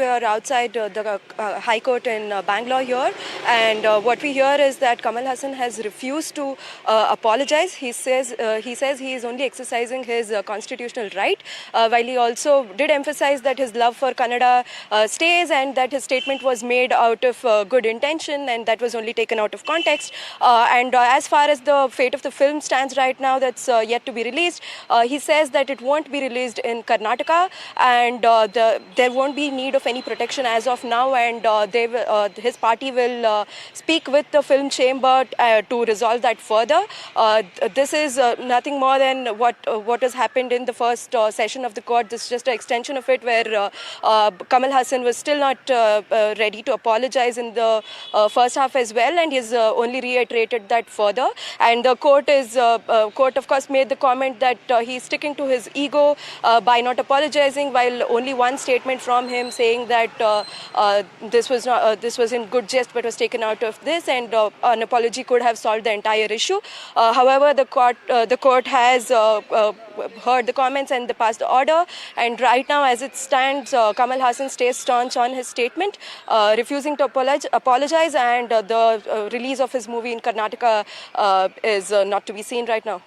We are outside the High Court in Bangalore here, and what we hear is that Kamal Hassan has refused to apologize. He says he is only exercising his constitutional right, while he also did emphasize that his love for Kannada stays, and that his statement was made out of good intention, and that was only taken out of context. And as far as the fate of the film stands right now, that's yet to be released. He says that it won't be released in Karnataka, and there won't be need of any protection as of now, and his party will speak with the film chamber to resolve that further. This is nothing more than what has happened in the first session of the court. This is just an extension of it, where Kamal Hassan was still not ready to apologize in the first half as well, and he's only reiterated that further. And the court of course made the comment that he's sticking to his ego by not apologizing, while only one statement from him saying that this was in good jest but was taken out of this, and an apology could have solved the entire issue. However, the court has heard the comments and passed the order, and right now as it stands, Kamal Hassan stays staunch on his statement, refusing to apologize, and the release of his movie in Karnataka is not to be seen right now.